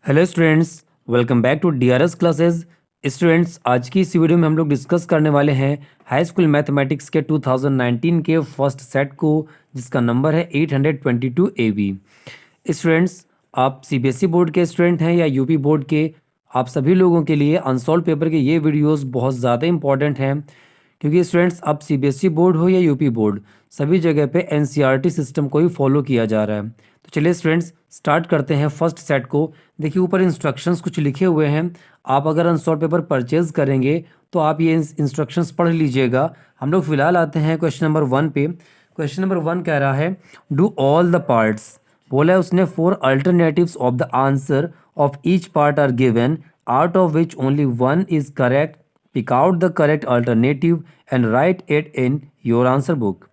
Hello students, welcome back to DRS classes. Students, आज की इस वीडियो में हम लोग डिस्कस करने वाले हैं हाई स्कूल मैथमेटिक्स के 2019 के फर्स्ट सेट को, जिसका नंबर है 822 AB। स्टूडेंट्स, आप सीबीएसई बोर्ड के स्टूडेंट हैं या यूपी बोर्ड के, आप सभी लोगों के लिए अनसॉल्व पेपर के ये वीडियोस बहुत ज़्यादा इंपॉर्टेंट हैं, क्योंकि स्टूडेंट्स आप सीबीएसई बोर्ड हो या यूपी बोर्ड, सभी जगह पे एनसीईआरटी सिस्टम को ही फॉलो किया जा रहा है। तो चलिए स्टूडेंट्स, स्टार्ट करते हैं फर्स्ट सेट को। देखिए ऊपर इंस्ट्रक्शंस कुछ लिखे हुए हैं। आप अगर अनसॉल्व पेपर परचेज करेंगे तो आप ये इंस्ट्रक्शंस पढ़ लीजिएगा। हम लोग फिलहाल आते हैं क्वेश्चन नंबर 1 पे। क्वेश्चन नंबर 1 कह रहा है डू ऑल द पार्ट्स, बोला है उसने, 4 alternatives of the answer of each part are given, out of which only one is correct. Pick out the correct alternative and write it in your answer book.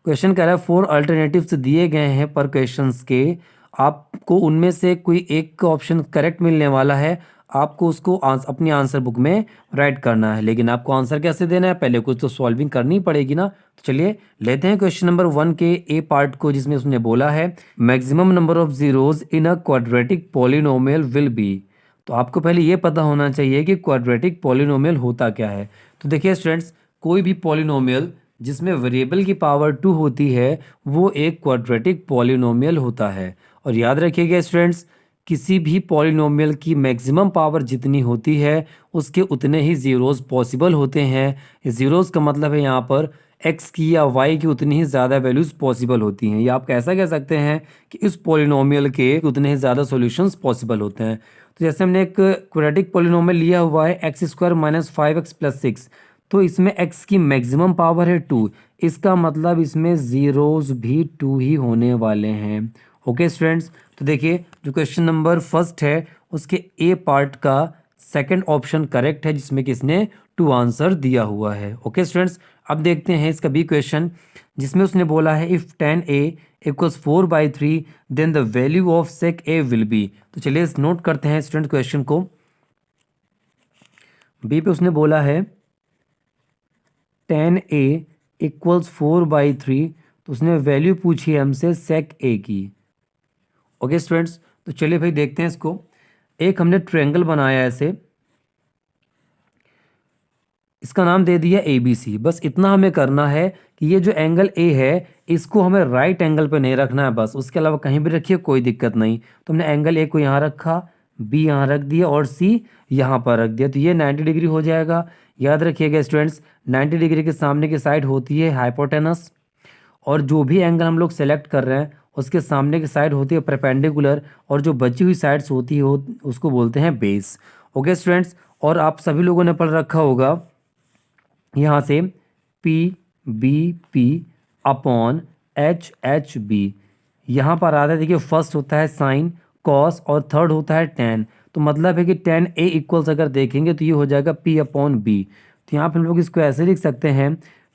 Question कह रहा है 4 alternatives दिए गए हैं पर क्वेश्चंस के, आपको उनमें से कोई एक ऑप्शन करेक्ट मिलने वाला है। आपको उसको अपनी आंसर बुक में राइट करना है, लेकिन आपको आंसर कैसे देना है, पहले कुछ तो सॉल्विंग करनी पड़ेगी ना। तो चलिए लेते हैं क्वेश्चन नंबर 1 के ए पार्ट को, जिसमें उसने बोला है maximum number of zeros in a quadratic polynomial will be. तो आपको पहले ये पता होना चाहिए कि क्वाड्रेटिक पॉलिनोमियल होता क्या है। तो देखिए स्टूडेंट्स, कोई भी पॉलिनोमियल जिसमें वेरिएबल की पावर 2 होती है वो एक क्वाड्रेटिक पॉलिनोमियल होता है। और याद रखिएगा स्टूडेंट्स, किसी भी पॉलिनोमियल की मैक्सिमम पावर जितनी होती है उसके उतने ही ज़ीरोज़ पॉसिबल होते हैं। ज़ीरोज़ का मतलब है यहाँ पर एक्स की या वाई की उतनी ही ज़्यादा वैल्यूज़ पॉसिबल होती हैं, या आप कैसा कह सकते हैं कि इस पॉलिनोमियल के उतने ही ज़्यादा सॉल्यूशंस पॉसिबल होते हैं। तो जैसे हमने एक क्वाड्रेटिक पॉलिनोमियल लिया हुआ है x square minus 5x plus 6, तो इसमें x की मैक्सिमम पावर है 2, इसका मतलब इसमें ज़ीरोज़ भी 2 ही होने वाले हैं। ओके स्टूडेंट्स, तो देखिए जो क्वेश्चन नंबर फर्स्ट है उसके ए पार्ट का सेकंड ऑप्शन करेक्ट है, जिसमें कि इसने 2 आंसर दिया हुआ है। ओके स्टूडेंट्स, अब देखते हैं इसका बी क्वेश्चन, जिसमें उसने बोला है if 10a equals 4/3 then the value of sec a will be. तो चलिए इस नोट करते हैं स्टूडेंट क्वेश्चन को। बी पे उसने बोला है 10a इक्वल्स 4/3, तो उसने वैल्यू पूछी है हमसे sec a की। ओके स्टूडेंट्स, तो चलिए भाई देखते हैं इसको। एक हमने ट्रायंगल बनाया है ऐसे, इसका नाम दे दिया ABC। बस इतना हमें करना है कि ये जो एंगल A है इसको हमें राइट एंगल पे नहीं रखना है, बस उसके अलावा कहीं भी रखिए कोई दिक्कत नहीं। तो हमने एंगल A को यहाँ रखा, B यहाँ रख दिया और C यहाँ पर रख दिया, तो ये 90 डिग्री हो जाएगा। याद रखिएगा स्टूडेंट्स, 90 डिग्री के सामने की साइड होती है हाइपोटेनस, और जो भी एंगल हम लोग सेलेक्ट कर रहे हैं उसके सामने की साइड होती है परपेंडिकुलर, और जो बची हुई साइड्स होती है उसको बोलते हैं बेस। ओके स्टूडेंट्स, और आप सभी लोगों ने पढ़ रखा होगा यहाँ से PBP अपॉन HHB। यहाँ पर आता है, देखिए फर्स्ट होता है साइन कॉस और थर्ड होता है टेन। तो मतलब है कि 10a इक्वल्स अगर देखेंगे तो ये हो जाएगा P/B। तो यहाँ पर हम लोग इसको ऐसे लिख सकते हैं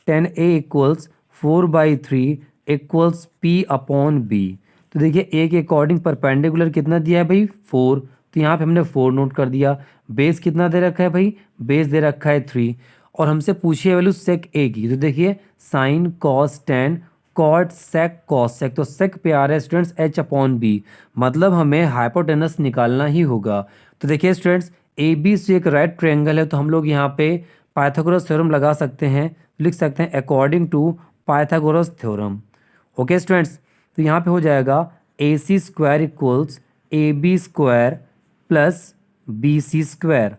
10a इक्वल्स 4/3 इक्वल्स P/B। तो देखिए a के अकॉर्डिंग परपेंडिकुलर कितना दिया है भाई 4, तो यहाँ पे हमने 4 नोट कर दिया। बेस कितना दे रखा है भाई, बेस दे रखा है 3, और हमसे पूछिए वैल्यू सेक ए की। तो देखिए sine cos tan cot sec cos sec, तो सेक पे आ रहा है स्टूडेंट्स H/B, मतलब हमें हाइपोटेनस निकालना ही होगा। तो देखिए स्टूडेंट्स, ABC एक राइट ट्रायंगल है, तो हम लोग यहाँ पे पाइथागोरस थ्योरम लगा सकते हैं, लिख सकते हैं according to Pythagoras theorem. Okay students, तो यहाँ पे हो जाएगा AC square equals AB square plus BC square.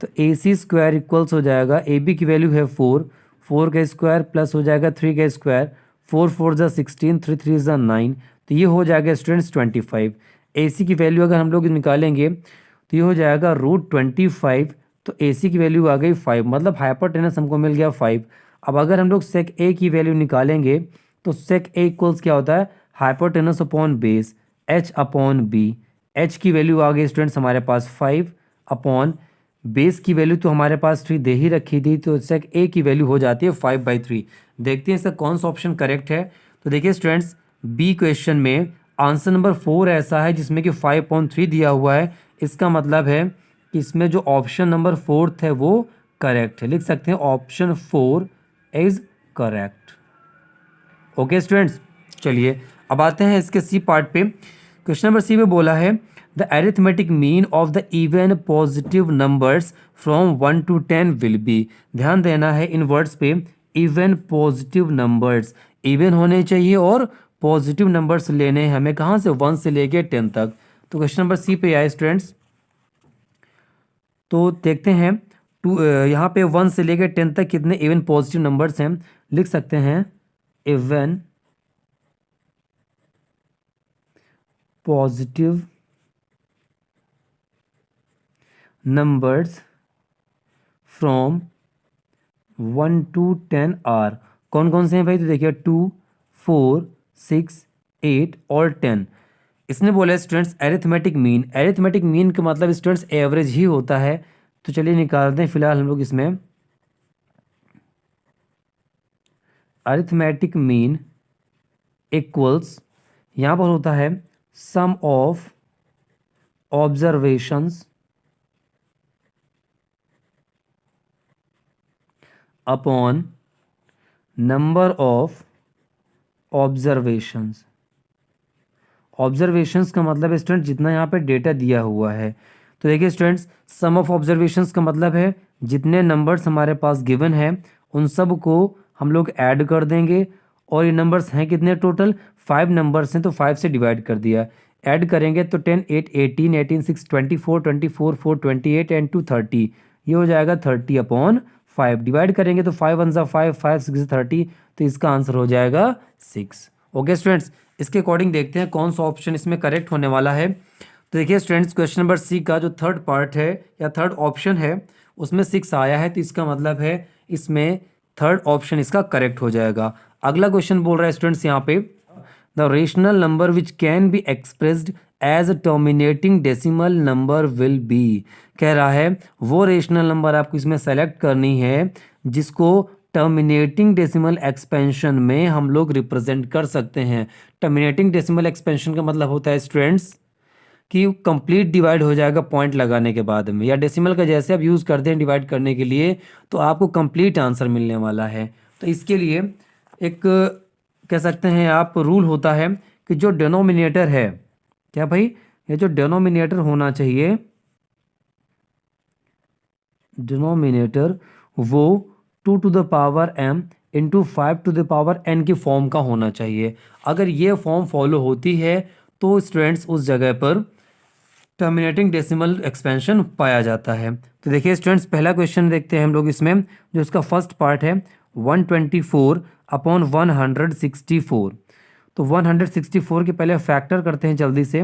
तो AC स्क्वायर इक्वल्स हो जाएगा, AB की वैल्यू है 4, 4 का स्क्वायर प्लस हो जाएगा 3 का स्क्वायर, 4 4 ज़ा 16, 3 3 ज़ा 9, तो ये हो जाएगा स्टूडेंट्स 25। AC की वैल्यू अगर हम लोग निकालेंगे तो ये हो जाएगा √25, तो AC की वैल्यू आ गई 5, मतलब हाइपोटेनस हमको मिल गया 5। अब अगर हम लोग सेक A की वैल्यू निकालेंगे तो सेक A इक्वल्स क्या होता है, hypotenuse upon base H/B। H की वैल्यू आ गई स्टूडेंट्स हमारे पास 5 अपॉन बेस की वैल्यू तो हमारे पास 3 दे ही रखी थी, तो सेक A की वैल्यू हो जाती है 5/3। देखते हैं इसका कौन सा ऑप्शन करेक्ट है। तो देखिए स्टूडेंट्स, बी क्वेश्चन में आंसर नंबर 4 ऐसा है जिसमें कि 5/3 दिया हुआ है, इसका मतलब है कि इसमें जो ऑप्शन नंबर 4 है वो करेक्ट है। लिख सकते हैं option 4 is correct. Okay students, चलिए अब आते हैं इसके सी पार्ट पे। क्वेश्चन नंबर सी में बोला है the arithmetic mean of the even positive numbers from 1 to 10 will be. ध्यान देना है इन वर्ड्स पे, इवन पॉजिटिव नंबर्स, इवन होने चाहिए और पॉजिटिव नंबर्स लेने हैं हमें कहाँ से, 1 से लेके 10 तक। तो क्वेश्चन नंबर सी पे आए स्टूडेंट्स, तो देखते हैं यहाँ पे 1 से लेके 10 तक कितने इवन पॉजिटिव नंबर्स हैं। लिख सकते हैं even positive numbers from 1 to 10 are. कौन कौन से हैं भाई, तो देखिए 2, 4, 6, 8 और 10। इसने बोला students arithmetic mean, arithmetic mean का मतलब स्टूडेंट्स एवरेज ही होता है। तो चलिए निकालते हैं फिलहाल हम लोग इसमें अरिथमेटिक मीन इक्वल्स, यहाँ पर होता है sum of observations upon number of observations. Observations का मतलब है स्टूडेंट जितना यहाँ पे डेटा दिया हुआ है। तो देखिए स्टूडेंट्स सम ऑफ ऑब्जर्वेशंस का मतलब है जितने नंबर्स हमारे पास गिवन है उन सब को हम लोग ऐड कर देंगे, और ये नंबर्स हैं कितने टोटल, 5 नंबर्स हैं तो 5 से डिवाइड कर दिया, ऐड करेंगे तो 10, 8, 18, 18, 6, 24, 24, 4, 28 एंड 2, 30, ये हो जाएगा 30/5। डिवाइड करेंगे तो 5 1 5, 5 6 30, तो इसका आंसर हो जाएगा 6। ओके स्टूडेंट्स, इसके अकॉर्डिंग देखते हैं कौन सा ऑप्शन इसमें करेक्ट होने वाला है। तो देखिए स्टूडेंट्स क्वेश्चन नंबर सी का जो थर्ड पार्ट है या थर्ड ऑप्शन है उसमें 6 आया है, तो इसका मतलब है इसमें थर्ड ऑप्शन इसका करेक्ट हो जाएगा। अगला क्वेश्चन बोल रहा है स्टूडेंट्स यहाँ पे the rational number which can be expressed as terminating decimal number will be. कह रहा है वो रेशनल नंबर आपको इसमें सेलेक्ट करनी है जिसको टर्मिनेटिंग डेसिमल एक्सपेंशन में हम लोग रिप्रेजेंट कर सकते हैं। टर्मिनेटिंग डेसिमल एक्सपेंशन का मतलब होता है स्टूडेंट्स कि कंप्लीट डिवाइड हो जाएगा पॉइंट लगाने के बाद में, या डेसिमल का जैसे आप यूज़ करते हैं डिवाइड करने के लिए तो आपको कंप्लीट आंसर मिलने वाला है। तो इसके लिए एक कह सकते हैं आप रूल होता है कि जो डिनोमिनेटर है, क्या भाई, ये जो डिनोमिनेटर होना चाहिए, डिनोमिनेटर वो 2 to the power m into 5 to the power n की फॉर्म का होना चाहिए। अगर ये फॉर्म फॉलो होती है तो स्टूडेंट्स उस जगह पर टर्मिनेटिंग डेसिमल एक्सपेंशन पाया जाता है। तो देखिए स्टूडेंट्स पहला क्वेश्चन देखते हैं हम लोग इसमें, जो इसका फर्स्ट पार्ट है 124/164। तो 164 के पहले फैक्टर करते हैं जल्दी से,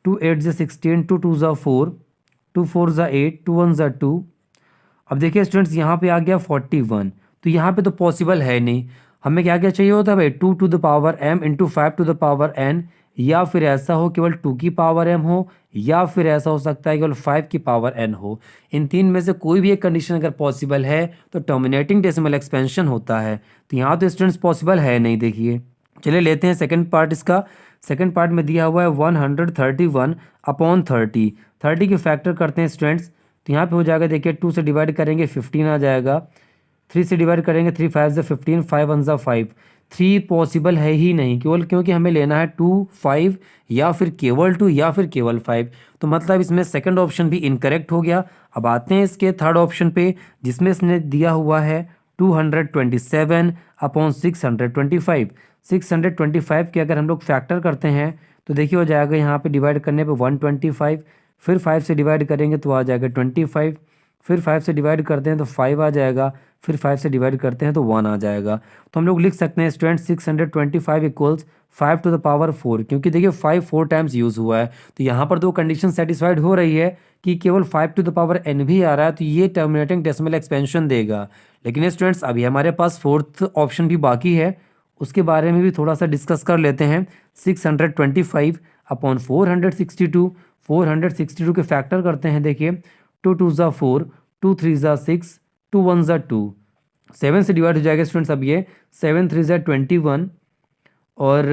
2 8 ज़ा 16, 2 2 ज़ा 4, 2 4 ज़ा 8, 2 1 ज़ा 2। अब देखिए स्टूडेंट्स यहाँ पे आ गया 41, तो यहाँ पे तो पॉसिबल है नहीं, हमें क्या क्या चाहिए होता है भाई, 2 to the power m into 5 to the power n, या फिर ऐसा हो केवल 2 की पावर m हो, या फिर ऐसा हो सकता है केवल 5 की पावर n हो। इन तीन में से कोई भी एक कंडीशन अगर पॉसिबल है तो टर्मिनेटिंग डेसिमल एक्सपेंशन होता है। तो यहाँ तो स्टूडेंट्स पॉसिबल है नहीं। देखिए चलिए लेते हैं सेकंड पार्ट इसका। सेकंड पार्ट में दिया हुआ है 131/30, 30 के फैक्टर करते हैं स्टूडेंट्स, तो यहाँ पे हो जाएगा देखिए 2 से डिवाइड करेंगे 15 आ जाएगा, 3 से डिवाइड करेंगे 3 5 ज़ा 15, 5 1 ज़ा 5। 3 पॉसिबल है ही नहीं केवल, क्योंकि हमें लेना है 2 5 या फिर केवल 2 या फिर केवल 5। तो मतलब इसमें सेकंड ऑप्शन भी इनकरेक्ट हो गया। अब आते हैं इसके थर्ड ऑप्शन पे जिसमें इसने दिया हुआ है 227/625। 625 के अगर हम लोग फैक्टर करते हैं तो देखिए हो जाएगा यहाँ पे डिवाइड करने पे 125, फिर 5 से डिवाइड करेंगे तो आ जाएगा 25, फिर 5 से डिवाइड करते हैं तो 5 आ जाएगा, फिर 5 से डिवाइड करते हैं तो 1 आ जाएगा। तो हम लोग लिख सकते हैं student 625 equals 5 to the power 4, क्योंकि देखिए 5 4 टाइम्स यूज़ हुआ है, तो यहाँ पर दो कंडीशन सेटिस्फाइड हो रही है कि केवल 5 to the power n भी आ रहा है, तो ये टर्मिनेटिंग डेसिमल एक्सपेंशन देगा। लेकिन स्टूडेंट्स अभी हमारे पास फोर्थ ऑप्शन भी बाकी है, उसके बारे में भी थोड़ा सा डिस्कस कर लेते हैं। 625/462, 462 के फैक्टर करते हैं, देखिए 2 2 ज़ा 4, 2 3 ज़ा 6, 2 1 ज़ा 2, 7 से डिवाइड हो जाएगा स्टूडेंट्स। अब ये 7 3 ज़ा 21 और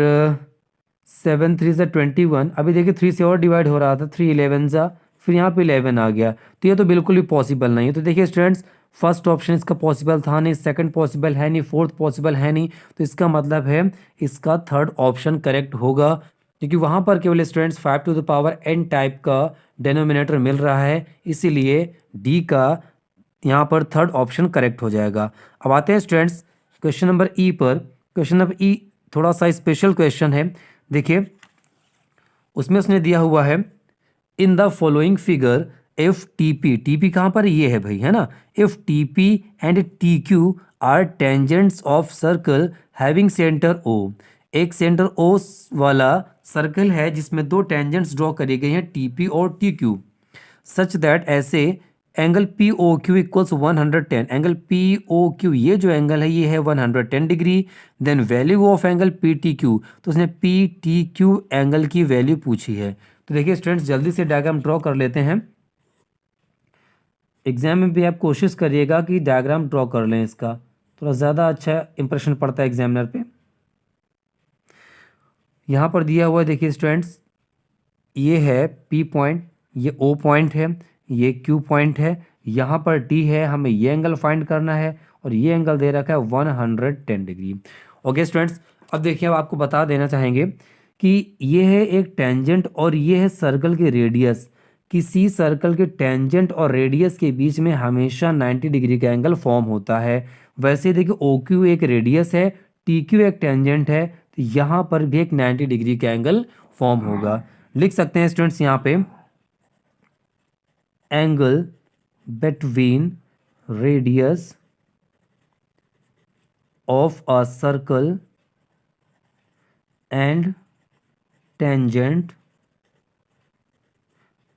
7 3 ज़ा 21, अभी देखिए 3 से और डिवाइड हो रहा था, 3 11 ज़ा, फिर यहाँ पे 11 आ गया, तो ये तो बिल्कुल भी पॉसिबल नहीं है। तो देखिए स्टूडेंट्स फर्स्ट ऑप्शन इसका पॉसिबल था नहीं, सेकंड पॉसिबल है नहीं, फोर्थ पॉसिबल है नहीं, तो इसका मतलब है इसका थर्ड ऑप्शन करेक्ट होगा, क्योंकि वहाँ पर केवल स्टूडेंट्स 5n टाइप का डेनोमिनेटर मिल रहा है, इसीलिए डी का यहाँ पर थर्ड ऑप्शन करेक्ट हो जाएगा। अब आते हैं स्टूडेंट्स क्वेश्चन नंबर ई पर। क्वेश्चन नंबर ई थोड़ा सा स्पेशल क्वेश्चन है। देखिए उसमें उसने दिया हुआ है in the following figure if TP, TP कहाँ पर ये है भाई, है ना, if TP and T Q are tangents of circle having centre O, एक सेंटर ओ वाला सर्कल है जिसमें दो टेंजेंट्स ड्रॉ करी गई हैं टीपी और टी क्यू, सच दैट ऐसे angle P O Q equals 110, angle P O Q ये जो एंगल है ये है 110 degree, then value of angle P T Q, तो उसने पी टी क्यू एंगल की वैल्यू पूछी है। तो देखिए स्टूडेंट्स जल्दी से डायग्राम ड्रॉ कर लेते हैं। एग्जाम में भी आप कोशिश करिएगा कि डायग्राम ड्रॉ कर लें, इसका थोड़ा ज़्यादा अच्छा इंप्रेशन पड़ता है एग्जामिनर पे। यहाँ पर दिया हुआ है देखिए स्टूडेंट्स, ये है पी पॉइंट, ये ओ पॉइंट है, ये क्यू पॉइंट है, यहाँ पर डी है, हमें ये एंगल फाइंड करना है और ये एंगल दे रखा है 110 डिग्री। ओके स्टूडेंट्स, अब देखिए अब आपको बता देना चाहेंगे कि ये है एक टेंजेंट और ये है सर्कल की रेडियस। किसी सर्कल के टेंजेंट और रेडियस के बीच में हमेशा 90 डिग्री का एंगल फॉर्म होता है। वैसे देखिए ओ क्यू एक रेडियस है, टी क्यू एक टेंजेंट है, तो यहाँ पर भी एक 90 डिग्री का एंगल फॉर्म होगा। लिख सकते हैं स्टूडेंट्स यहाँ पे angle between radius of a circle and tangent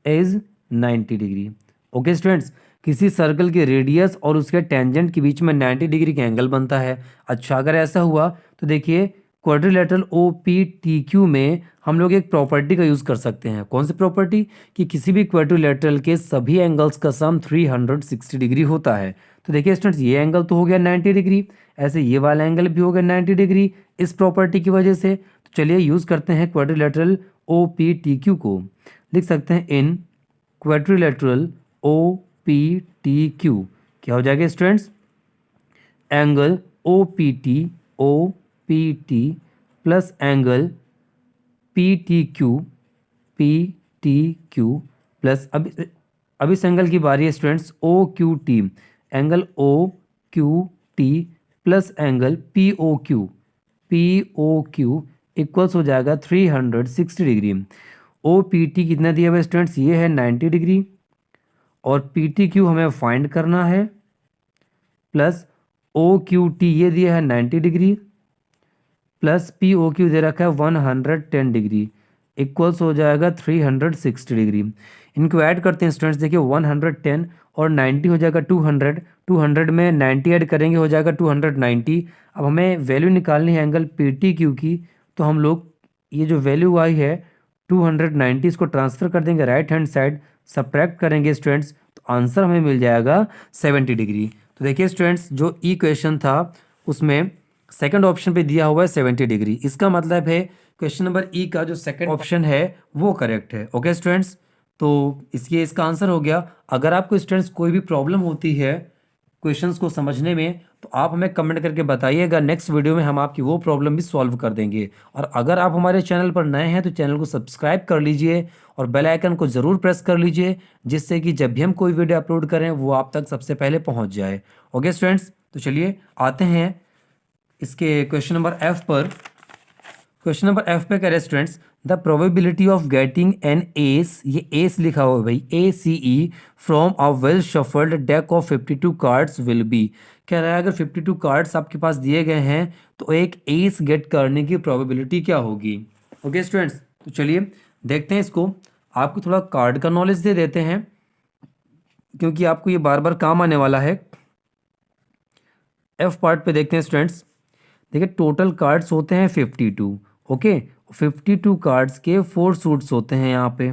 is 90 degree. Okay students, किसी सर्कल के रेडियस और उसके टेंजेंट के बीच में 90 डिग्री का एंगल बनता है। अच्छा अगर ऐसा हुआ तो देखिए quadrilateral O P T Q में हम लोग एक प्रॉपर्टी का यूज़ कर सकते हैं। कौन सी प्रॉपर्टी, कि किसी भी क्वाड्रिलेटरल के सभी एंगल्स का सम 360 डिग्री होता है। तो देखिए स्टूडेंट्स ये एंगल तो हो गया 90 डिग्री, ऐसे ये वाला एंगल भी हो गया 90 डिग्री इस प्रॉपर्टी की वजह से। तो चलिए यूज़ करते हैं quadrilateral O P T Q को। लिख सकते हैं in quadrilateral O P T Q क्या हो जाएगा students, angle O P T plus angle P T Q plus अब इस एंगल की बारी है students O Q T, angle O Q T plus angle P O Q equals हो जाएगा 360 डिग्री। ओ पी टी कितना दिया हुआ स्टूडेंट्स, ये है 90 डिग्री और पी टी क्यू हमें फाइंड करना है, प्लस ओ क्यू टी ये दिया है 90 degree plus P O Q दे रखा है 110 डिग्री इक्वल्स हो जाएगा 360 डिग्री। इनको ऐड करते हैं स्टूडेंट्स, देखिए 110 और 90 हो जाएगा 200, 200 में 90 ऐड करेंगे हो जाएगा 290। अब हमें वैल्यू निकालनी है एंगल पी टी क्यू की, तो हम लोग ये जो वैल्यू आई है 290 इसको ट्रांसफ़र कर देंगे राइट हैंड साइड, सब्ट्रैक्ट करेंगे स्टूडेंट्स, तो आंसर हमें मिल जाएगा 70 डिग्री। तो देखिए स्टूडेंट्स जो ई क्वेश्चन था उसमें सेकंड ऑप्शन पे दिया हुआ है 70 डिग्री, इसका मतलब है क्वेश्चन नंबर ई का जो सेकंड ऑप्शन है वो करेक्ट है। ओके स्टूडेंट्स, तो इसका आंसर हो गया। अगर आपको स्टूडेंट्स कोई भी प्रॉब्लम होती है क्वेश्चंस को समझने में तो आप हमें कमेंट करके बताइएगा, नेक्स्ट वीडियो में हम आपकी वो प्रॉब्लम भी सॉल्व कर देंगे। और अगर आप हमारे चैनल पर नए हैं तो चैनल को सब्सक्राइब कर लीजिए और बेल आइकन को ज़रूर प्रेस कर लीजिए, जिससे कि जब भी हम कोई वीडियो अपलोड करें वो आप तक सबसे पहले पहुंच जाए। ओके स्टूडेंट्स, तो चलिए आते हैं इसके क्वेश्चन नंबर एफ पर। क्वेश्चन नंबर एफ पे कह रहे students the probability of getting an S, ये एस लिखा हुआ है भाई ACE from a well shuffled deck of 52 cards will be. कह रहा है अगर 52 कार्ड्स आपके पास दिए गए हैं तो एक एस गेट करने की प्रोबेबिलिटी क्या होगी। ओके स्टूडेंट्स, तो चलिए देखते हैं इसको। आपको थोड़ा कार्ड का नॉलेज दे देते हैं क्योंकि आपको ये बार बार काम आने वाला है। एफ पार्ट पे देखते हैं स्टूडेंट्स, देखिए टोटल कार्ड्स होते हैं 52। ओके 52 कार्ड्स के 4 सूट्स होते हैं यहाँ पे।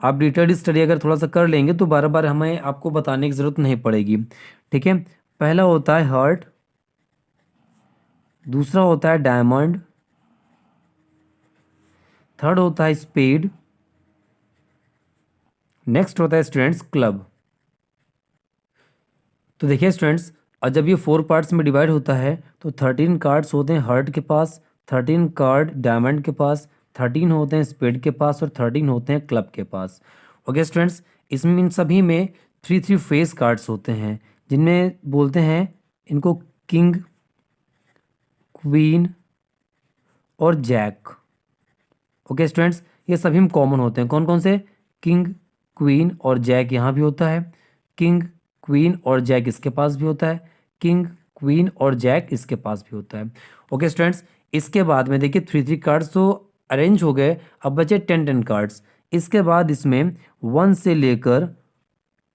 आप डिटेल्ड स्टडी अगर थोड़ा सा कर लेंगे तो बार बार हमें आपको बताने की ज़रूरत नहीं पड़ेगी। ठीक है, पहला होता है हार्ट, दूसरा होता है डायमंड, थर्ड होता है स्पेड, नेक्स्ट होता है स्टूडेंट्स क्लब। तो देखिए स्टूडेंट्स, और जब ये 4 पार्ट्स में डिवाइड होता है तो 13 कार्ड्स होते हैं हार्ट के पास, 13 कार्ड डायमंड के पास, 13 होते हैं स्पेड के पास और 13 होते हैं क्लब के पास। ओके स्टूडेंट्स, इसमें इन सभी में 3 फेस कार्ड्स होते हैं जिनमें बोलते हैं इनको किंग, क्वीन और जैक। ओके स्टूडेंट्स, ये सभी में कॉमन होते हैं। कौन कौन से? किंग, क्वीन और जैक यहाँ भी होता है, किंग, क्वीन और जैक इसके पास भी होता है, किंग, क्वीन और जैक इसके पास भी होता है। ओके स्टूडेंट्स, इसके बाद में देखिए 3 कार्ड्स तो अरेंज हो गए, अब बचे 10 कार्ड्स। इसके बाद इसमें 1 से लेकर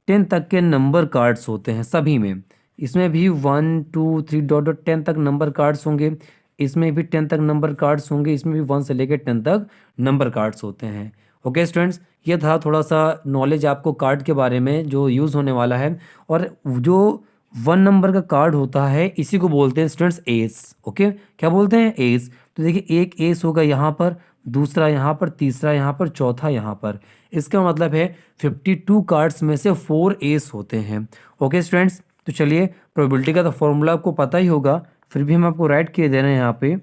10 तक के नंबर कार्ड्स होते हैं सभी में। इसमें भी 1 2 3 डॉट डॉट 10 तक नंबर कार्ड्स होंगे, इसमें भी 10 तक नंबर कार्ड्स होंगे, इसमें भी 1 से लेकर 10 तक नंबर कार्ड्स होते हैं। ओके स्टूडेंट्स, ये था थोड़ा सा नॉलेज आपको कार्ड के बारे में जो यूज़ होने वाला है। और जो 1 नंबर का कार्ड होता है इसी को बोलते हैं स्टूडेंट्स एस। ओके, क्या बोलते हैं? एस। तो देखिए एक एस होगा यहाँ पर, दूसरा यहाँ पर, तीसरा यहाँ पर, चौथा यहाँ पर। इसका मतलब है 52 कार्ड्स में से 4 एस होते हैं। ओके स्टूडेंट्स, तो चलिए प्रोबेबिलिटी का तो फॉर्मूला आपको पता ही होगा, फिर भी हम आपको राइट किए दे रहे हैं यहाँ पे।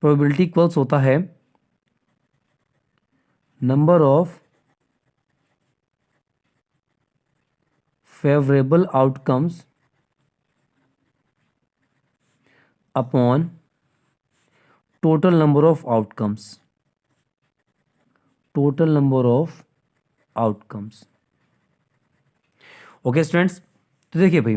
प्रोबेबिलिटी इक्वल्स होता है number of favourable outcomes upon total number of outcomes, total number of outcomes. Okay students, तो देखिए भाई,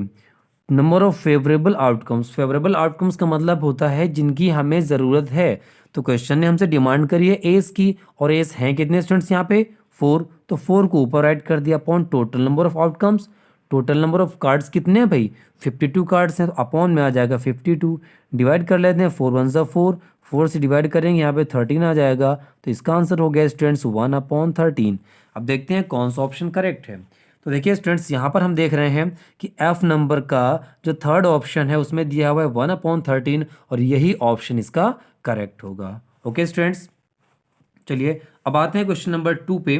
number of favourable outcomes, favourable outcomes का मतलब होता है जिनकी हमें ज़रूरत है। तो क्वेश्चन ने हमसे डिमांड करी है एस की, और एस हैं कितने स्टूडेंट्स यहाँ पे? 4। तो 4 को ऊपर राइट कर दिया upon total number of outcomes. Total number of cards कितने हैं भाई? 52 कार्ड्स हैं, तो अपॉन में आ जाएगा 52। डिवाइड कर लेते हैं, 4 1 ज़ा 4, 4 से डिवाइड करेंगे यहाँ पे 13 आ जाएगा। तो इसका आंसर हो गया स्टूडेंट्स 1/13। अब देखते हैं कौन सा ऑप्शन करेक्ट है। तो देखिए स्टूडेंट्स, यहाँ पर हम देख रहे हैं कि एफ नंबर का जो थर्ड ऑप्शन है उसमें दिया हुआ है 1/13, और यही ऑप्शन इसका करेक्ट होगा। ओके स्टूडेंट्स, चलिए अब आते हैं क्वेश्चन नंबर 2 पे।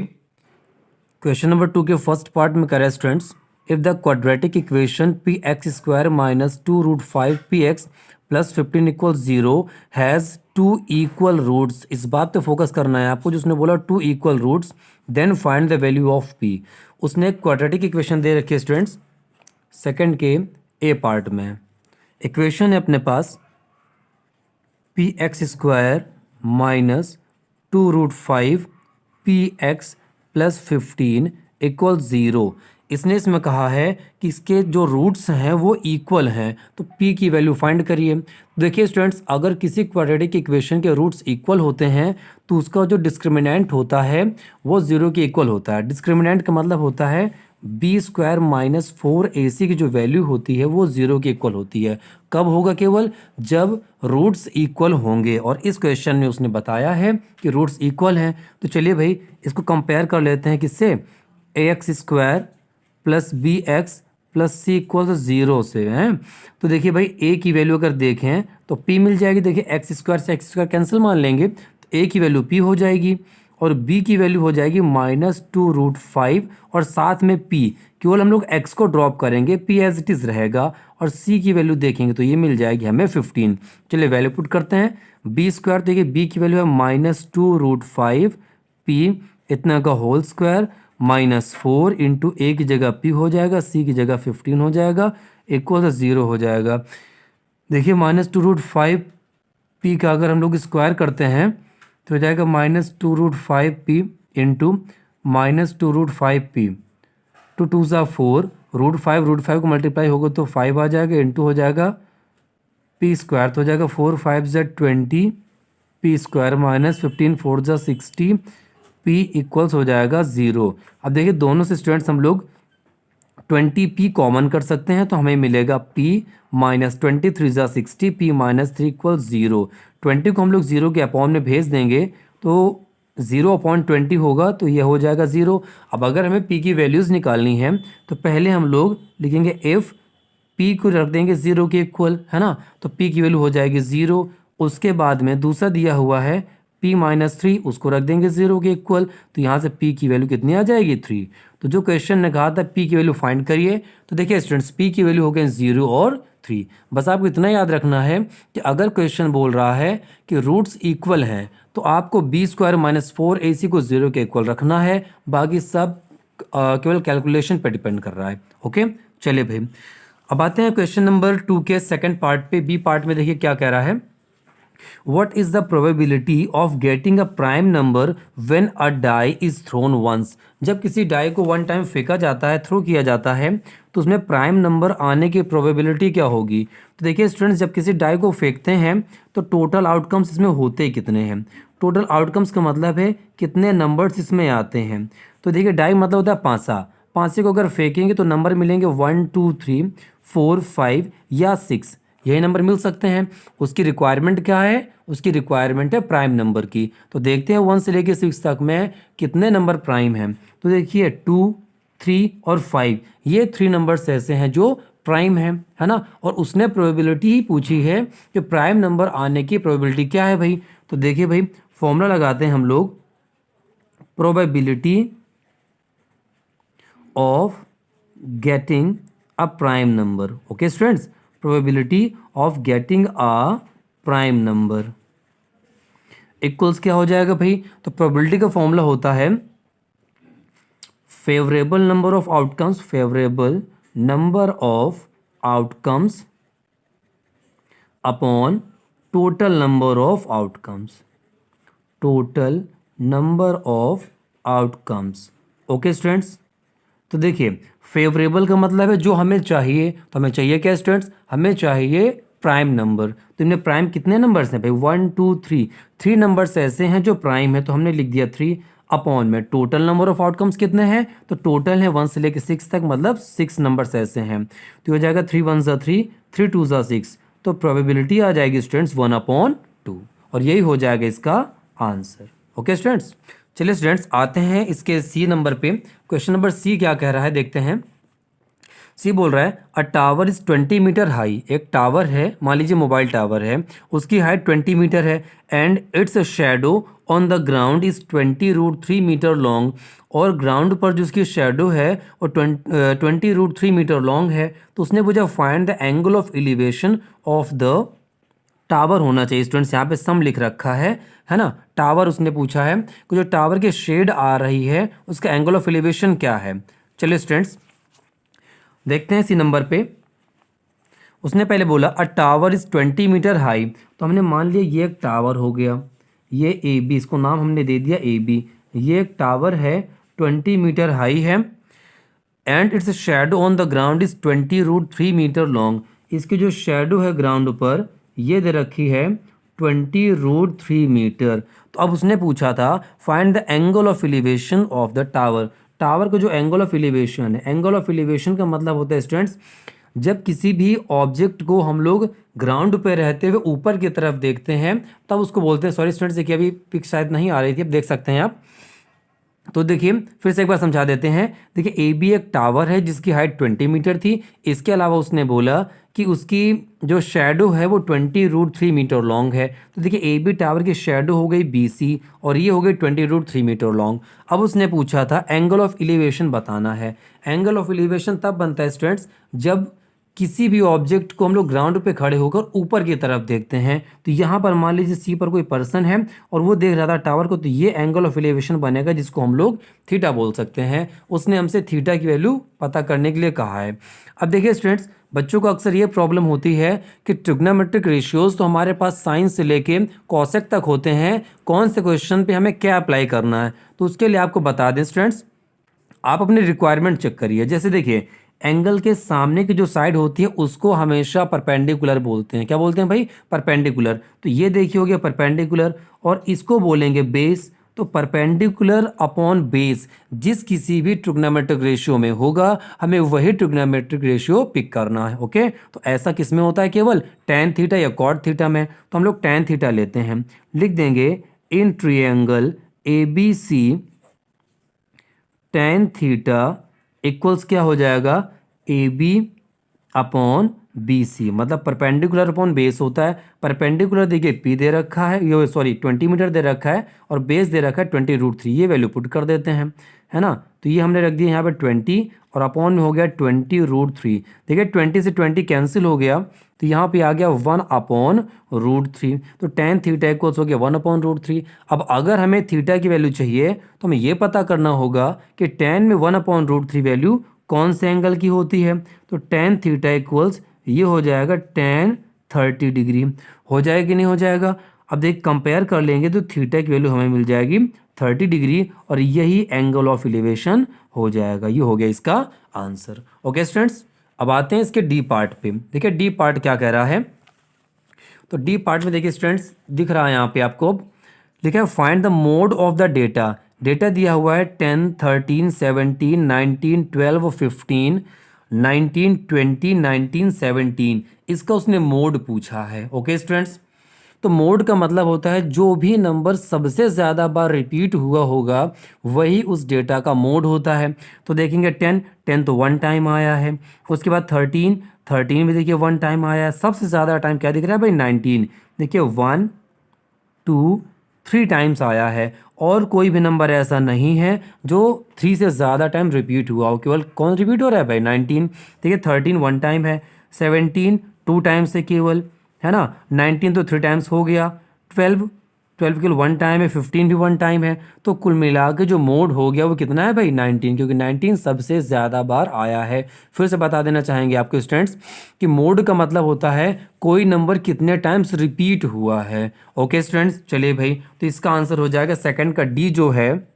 क्वेश्चन नंबर 2 के फर्स्ट पार्ट में करें students, if the quadratic equation P X square minus 2√5 P X plus 15 equal 0 has 2 equal roots. इस बात पे फोकस करना है आपको, जो उसने बोला 2 equal roots, then find the value of P. उसने एक क्वाड्रेटिक इक्वेशन दे रखी है स्टूडेंट्स सेकंड के ए पार्ट में। इक्वेशन है अपने पास P X square minus 2√5 P X plus 15 equal 0। इसने इसमें कहा है कि इसके जो रूट्स हैं वो इक्वल हैं, तो p की वैल्यू फाइंड करिए। देखिए स्टूडेंट्स, अगर किसी क्वाड्रेटिक इक्वेशन के रूट्स इक्वल होते हैं तो उसका जो डिस्क्रिमिनेंट होता है वो 0 के इक्वल होता है। डिस्क्रिमिनेंट का मतलब होता है बी स्क्वायर माइनस 4ac की जो वैल्यू होती है वो 0 के इक्वल होती है। कब होगा? केवल जब रूट्स इक्वल होंगे, और इस क्वेश्चन में उसने बताया है कि रूट्स इक्वल हैं। तो चलिए भाई इसको कंपेयर कर लेते हैं किससे? ax square plus B X plus C equal 0 से हैं। तो देखिए भाई a की वैल्यू अगर देखें तो p मिल जाएगी। देखिए एक्स स्क्वायर से एक्स स्क्वायर कैंसिल मान लेंगे तो a की वैल्यू p हो जाएगी, और b की वैल्यू हो जाएगी -2√5, और साथ में p केवल हम लोग x को ड्रॉप करेंगे, p एज इट इज़ रहेगा, और c की वैल्यू देखेंगे तो ये मिल जाएगी हमें 15। चलिए वैल्यू पुट करते हैं। b स्क्वायर, देखिए b की वैल्यू है -2√5 p इतना का होल स्क्वायर -4 इंटू a की जगह p हो जाएगा, c की जगह 15 हो जाएगा, इक्वल 0 हो जाएगा। देखिए -2√5 p का अगर हम लोग स्क्वायर करते हैं तो हो जाएगा -2√5p इंटू -2√5p, 2 2 ज़ा 4, √5 को मल्टीप्लाई होगा तो 5 आ जाएगा, इंटू हो जाएगा p स्क्वायर, तो हो जाएगा 4 5 ज़ा 20 p स्क्वायर -15 4 ज़ा 60 p इक्वल्स हो जाएगा 0। अब देखिए दोनों से स्टूडेंट्स हम लोग 20p कॉमन कर सकते हैं, तो हमें मिलेगा p -20 3 ज़ा 60 p -3 इक्वल 0। 20 को हम लोग 0 के अपॉन में भेज देंगे तो 0/20 होगा, तो ये हो जाएगा 0। अब अगर हमें p की वैल्यूज़ निकालनी है तो पहले हम लोग लिखेंगे f, p को रख देंगे 0 के इक्वल, है ना, तो p की वैल्यू हो जाएगी 0। उसके बाद में दूसरा दिया हुआ है p -3, उसको रख देंगे 0 के इक्वल, तो यहाँ से p की वैल्यू कितनी आ जाएगी 3। तो जो क्वेश्चन ने कहा था p की वैल्यू फाइंड करिए, तो देखिए स्टूडेंट्स p की वैल्यू हो गई 0 और 3। बस आपको इतना याद रखना है कि अगर क्वेश्चन बोल रहा है कि रूट्स इक्वल हैं तो आपको बी स्क्वायर माइनस 4ac को 0 के इक्वल रखना है, बाकी सब केवल कैलकुलेशन पे डिपेंड कर रहा है। ओके, चलिए भाई अब आते हैं क्वेश्चन नंबर 2 के सेकंड पार्ट पे। बी पार्ट में देखिए क्या कह रहा है, What is the probability of getting a prime number when a die is thrown once? जब किसी डाई को वन टाइम फेंका जाता है, थ्रो किया जाता है, तो उसमें प्राइम नंबर आने की प्रोबेबिलिटी क्या होगी? तो देखिए स्टूडेंट्स, जब किसी डाई को फेंकते हैं तो टोटल आउटकम्स इसमें होते कितने हैं? टोटल आउटकम्स का मतलब है कितने नंबर्स इसमें आते हैं। तो देखिए डाई मतलब होता है पांसा, पांसे को अगर फेंकेंगे तो नंबर मिलेंगे 1 2 3 4 5 या 6, यही नंबर मिल सकते हैं। उसकी रिक्वायरमेंट क्या है? उसकी रिक्वायरमेंट है प्राइम नंबर की। तो देखते हैं 1 से लेकर 6 तक में कितने नंबर प्राइम हैं। तो देखिए 2 3 और 5 ये 3 नंबर्स ऐसे हैं जो प्राइम हैं, है ना। और उसने प्रोबेबिलिटी ही पूछी है कि प्राइम नंबर आने की प्रोबेबिलिटी क्या है भाई। तो देखिए भाई फॉर्मूला लगाते हैं हम लोग, probability of getting a prime number. Okay students, probability of getting a prime number equals क्या हो जाएगा भाई? तो प्रोबेबिलिटी का फॉर्मूला होता है favourable number of outcomes, favourable number of outcomes upon total number of outcomes, total number of outcomes. Okay students, तो देखिए फेवरेबल का मतलब है जो हमें चाहिए। तो हमें चाहिए क्या स्टूडेंट्स? हमें चाहिए प्राइम नंबर। तो इनमें प्राइम कितने नंबर्स हैं भाई? 1 2 3, 3 नंबर्स ऐसे हैं जो प्राइम है, तो हमने लिख दिया 3 अपॉन में टोटल नंबर ऑफ आउटकम्स कितने हैं? तो टोटल है 1 से लेकर 6 तक, मतलब 6 नंबर्स ऐसे हैं। तो हो जाएगा 3 1 ज़ा 3, 3 2 ज़ा 6। तो प्रोबेबिलिटी आ जाएगी स्टूडेंट्स 1/2, और यही हो जाएगा इसका आंसर। ओके स्टूडेंट्स, चलिए स्टूडेंट्स आते हैं इसके सी नंबर पे। क्वेश्चन नंबर सी क्या कह रहा है देखते हैं। सी बोल रहा है a tower is 20 metre high. एक टावर है, मान लीजिए मोबाइल टावर है, उसकी हाइट 20 मीटर है and its shadow on the ground is 20√3 metre long. और ग्राउंड पर जो उसकी शेडो है वो 20√3 मीटर लॉन्ग है। तो उसने पूछा find the angle of elevation of the tower होना चाहिए। स्टूडेंट्स यहाँ पे सम लिख रखा है ना। टावर उसने पूछा है कि जो टावर की शेड आ रही है उसका एंगल ऑफ एलिवेशन क्या है। चलिए स्टूडेंट्स देखते हैं इसी नंबर पे। उसने पहले बोला a tower is 20 metre high. तो हमने मान लिया ये एक टावर हो गया, ये ए बी, इसको नाम हमने दे दिया ए बी। ये एक टावर है 20 मीटर हाई है and its shadow on the ground is 20√3 metre long. इसकी जो शेडो है ग्राउंड पर ये दे रखी है 20√3 मीटर। तो अब उसने पूछा था find the angle of elevation of the tower. Tower का जो एंगल ऑफ एलिवेशन है, एंगल ऑफ एलिवेशन का मतलब होता है स्टूडेंट्स जब किसी भी ऑब्जेक्ट को हम लोग ग्राउंड पे रहते हुए ऊपर की तरफ देखते हैं तब उसको बोलते हैं, सॉरी स्टूडेंट्स देखिए अभी पिक शायद नहीं आ रही थी, अब देख सकते हैं आप। तो देखिए फिर से एक बार समझा देते हैं। देखिए ए बी एक टावर है जिसकी हाइट 20 मीटर थी। इसके अलावा उसने बोला कि उसकी जो शेडो है वो 20√3 मीटर लॉन्ग है। तो देखिए ए बी टावर की शेडो हो गई बी सी और ये हो गई 20√3 मीटर लॉन्ग। अब उसने पूछा था एंगल ऑफ एलिवेशन बताना है। एंगल ऑफ एलिवेशन तब बनता है स्टूडेंट्स जब किसी भी ऑब्जेक्ट को हम लोग ग्राउंड पे खड़े होकर ऊपर की तरफ देखते हैं। तो यहाँ पर मान लीजिए सी पर कोई पर्सन है और वो देख रहा था टावर को, तो ये एंगल ऑफ एलिवेशन बनेगा जिसको हम लोग थीटा बोल सकते हैं। उसने हमसे थीटा की वैल्यू पता करने के लिए कहा है। अब देखिए स्टूडेंट्स बच्चों को अक्सर ये प्रॉब्लम होती है कि ट्रिग्नोमेट्रिक रेशियोज तो हमारे पास साइन से लेके कॉसेक तक होते हैं, कौन से क्वेश्चन पे हमें क्या अप्लाई करना है। तो उसके लिए आपको बता दें स्टूडेंट्स, आप अपनी रिक्वायरमेंट चेक करिए। जैसे देखिए एंगल के सामने की जो साइड होती है उसको हमेशा परपेंडिकुलर बोलते हैं। क्या बोलते हैं भाई? परपेंडिकुलर। तो ये देखिए हो गया परपेंडिकुलर, और इसको बोलेंगे बेस। तो परपेंडिकुलर अपॉन बेस जिस किसी भी ट्रिग्नोमेट्रिक रेशियो में होगा हमें वही ट्रिग्नोमेट्रिक रेशियो पिक करना है। ओके, तो ऐसा किस में होता है? केवल टैन थीटा या कॉट थीटा में। तो हम लोग टैन थीटा लेते हैं, लिख देंगे in triangle A B C tan theta equals क्या हो जाएगा? ए बी अपॉन BC, मतलब परपेंडिकुलर अपॉन बेस होता है। परपेंडिकुलर देखिए P दे रखा है, ये सॉरी 20 मीटर दे रखा है, और बेस दे रखा है 20√3, ये वैल्यू पुट कर देते हैं, है ना। तो ये हमने रख दिया यहाँ पे 20 और अपॉन में हो गया 20√3। देखिए 20 से 20 कैंसिल हो गया, तो यहाँ पे आ गया 1/√3। तो tan थीटा इक्वल्स हो गया 1/√3। अब अगर हमें थीटा की वैल्यू चाहिए तो हमें ये पता करना होगा कि tan में 1/√3 वैल्यू कौन से एंगल की होती है। तो tan थीटा इक्वल्स ये हो जाएगा tan 30 डिग्री। हो जाएगा कि नहीं हो जाएगा? अब देख कंपेयर कर लेंगे तो थीटा की वैल्यू हमें मिल जाएगी 30 डिग्री, और यही एंगल ऑफ एलिवेशन हो जाएगा। ये हो गया इसका आंसर। ओके स्टूडेंट्स, अब आते हैं इसके डी पार्ट पे। देखिए डी पार्ट क्या कह रहा है। तो डी पार्ट में देखिए स्टूडेंट्स दिख रहा है यहाँ पे आपको, लिखा है find the mode of the data. Data दिया हुआ है 10, 13, 17, 19, 12, 15, 19, 20, 19, 17। इसका उसने मोड पूछा है। ओके स्टूडेंट्स, तो मोड का मतलब होता है जो भी नंबर सबसे ज़्यादा बार रिपीट हुआ होगा वही उस डेटा का मोड होता है। तो देखेंगे 10 तो 1 टाइम आया है। उसके बाद 13 भी देखिए 1 टाइम आया है। सबसे ज़्यादा टाइम क्या दिख रहा है भाई? 19। देखिए 1, 2, 3 टाइम्स आया है, और कोई भी नंबर ऐसा नहीं है जो 3 से ज़्यादा टाइम रिपीट हुआ हो। केवल कौन रिपीट हो रहा है भाई? 19। देखिए 13 1 टाइम है, 17 2 टाइम्स है केवल, है ना। 19 तो 3 टाइम्स हो गया, 12 केवल 1 टाइम है, 15 भी 1 टाइम है। तो कुल मिला के जो मोड हो गया वो कितना है भाई? 19, क्योंकि 19 सबसे ज़्यादा बार आया है। फिर से बता देना चाहेंगे आपके स्टूडेंट्स कि मोड का मतलब होता है कोई नंबर कितने टाइम्स रिपीट हुआ है। ओके स्टूडेंट्स, चलिए भाई, तो इसका आंसर हो जाएगा सेकंड का डी जो है,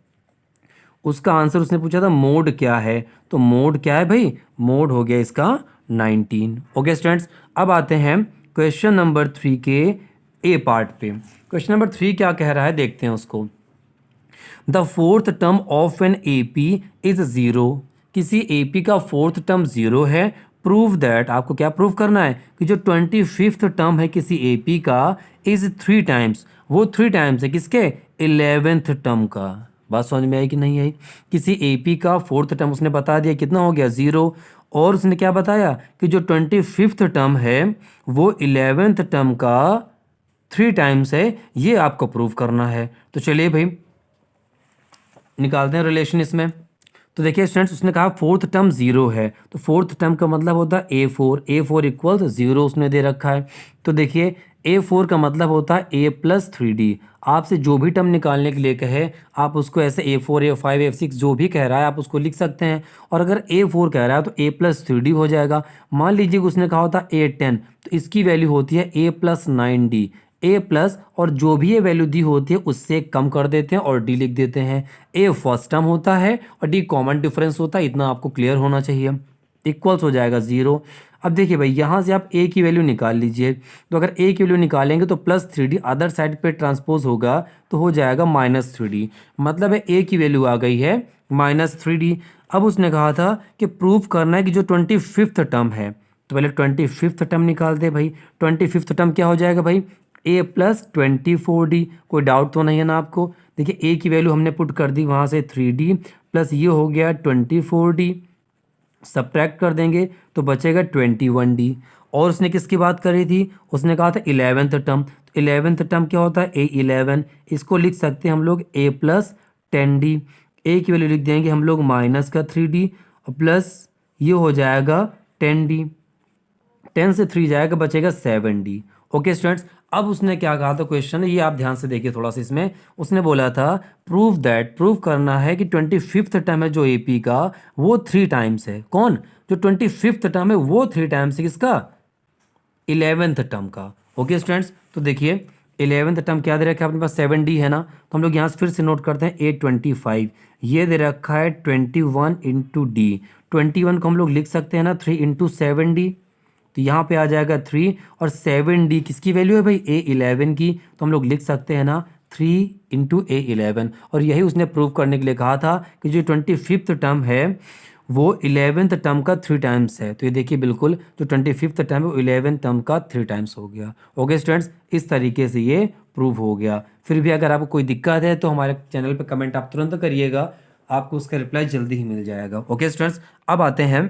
उसका आंसर उसने पूछा था मोड क्या है। तो मोड क्या है भाई? मोड हो गया इसका 19। ओके स्टूडेंट्स, अब आते हैं क्वेश्चन नंबर 3 के ए पार्ट पे। क्वेश्चन नंबर 3 क्या कह रहा है देखते हैं उसको। The fourth term of an AP is 0। किसी एपी का फोर्थ टर्म 0 है। प्रूव दैट, आपको क्या प्रूव करना है कि जो 25th टर्म है किसी एपी का इज 3 टाइम्स, वो 3 टाइम्स है किसके? 11th टर्म का। बात समझ में आई कि नहीं आई? किसी एपी का फोर्थ टर्म उसने बता दिया कितना हो गया? 0। और उसने क्या बताया कि जो 25th टर्म है वो 11th टर्म का 3 टाइम्स है। ये आपको प्रूव करना है। तो चलिए भाई निकालते हैं रिलेशन इसमें। तो देखिए स्टूडेंट्स, उसने कहा फोर्थ टर्म 0 है, तो फोर्थ टर्म का मतलब होता है A4 इक्वल 0 उसने दे रखा है। तो देखिए A4 का मतलब होता है A+3D। आपसे जो भी टर्म निकालने के लिए कहे आप उसको ऐसे A4, A5, A6 जो भी कह रहा है आप उसको लिख सकते हैं। और अगर A4 कह रहा है तो A+3D हो जाएगा। मान लीजिए उसने कहा होता A10, तो इसकी वैल्यू होती है A+9D। A+ और जो भी ये वैल्यू दी होती है उससे कम कर देते हैं और D लिख देते हैं। A फर्स्ट टर्म होता है और D कॉमन डिफरेंस होता है, इतना आपको क्लियर होना चाहिए। इक्वल्स हो जाएगा 0। अब देखिए भाई यहाँ से आप A की वैल्यू निकाल लीजिए। तो अगर A की वैल्यू निकालेंगे तो +3D अदर साइड पे ट्रांसपोज होगा तो हो जाएगा -3D। मतलब है A की वैल्यू आ गई है -3D। अब उसने कहा था कि प्रूफ करना है कि जो 25th टर्म है, तो पहले 25th टर्म निकाल दे भाई। 25th टर्म क्या हो जाएगा भाई? A+24D। कोई डाउट तो नहीं है ना आपको? देखिए A की वैल्यू हमने पुट कर दी वहाँ से 3D प्लस ये हो गया 24D। सब्ट्रैक्ट कर देंगे तो बचेगा 21D। और उसने किसकी बात करी थी? उसने कहा था 11th टर्म। तो 11th टर्म क्या होता है? A11। इसको लिख सकते हैं हम लोग A+10D। A की वैल्यू लिख देंगे हम लोग -3D और प्लस ये हो जाएगा 10D। 10 से 3 जाएगा बचेगा 7D। ओके स्टूडेंट्स, अब उसने क्या कहा था क्वेश्चन, ये आप ध्यान से देखिए थोड़ा सा। इसमें उसने बोला था प्रूव दैट, प्रूव करना है कि 25th टर्म है जो एपी का वो 3 टाइम्स है। कौन? जो 25th टर्म है वो 3 टाइम्स है किसका? 11th टर्म का। ओके स्टूडेंट्स, तो देखिए 11th टर्म क्या दे रखा है अपने पास? 7D है ना। तो हम लोग यहाँ से फिर से नोट करते हैं A25। ये दे रखा है 21 इंटू D। 21 को हम लोग लिख सकते हैं ना 3 इंटू 7D। तो यहाँ पे आ जाएगा 3 और 7D किसकी वैल्यू है भाई? A11 की। तो हम लोग लिख सकते हैं ना 3 इंटू A11। और यही उसने प्रूव करने के लिए कहा था कि जो 25th टर्म है वो 11th टर्म का 3 टाइम्स है। तो ये देखिए बिल्कुल जो 25th टर्म है वो 11th टर्म का 3 टाइम्स हो गया। ओके स्टूडेंट्स, इस तरीके से ये प्रूव हो गया। फिर भी अगर आपको कोई दिक्कत है तो हमारे चैनल पर कमेंट आप तुरंत करिएगा, आपको उसका रिप्लाई जल्दी ही मिल जाएगा। ओके स्टूडेंट्स, अब आते हैं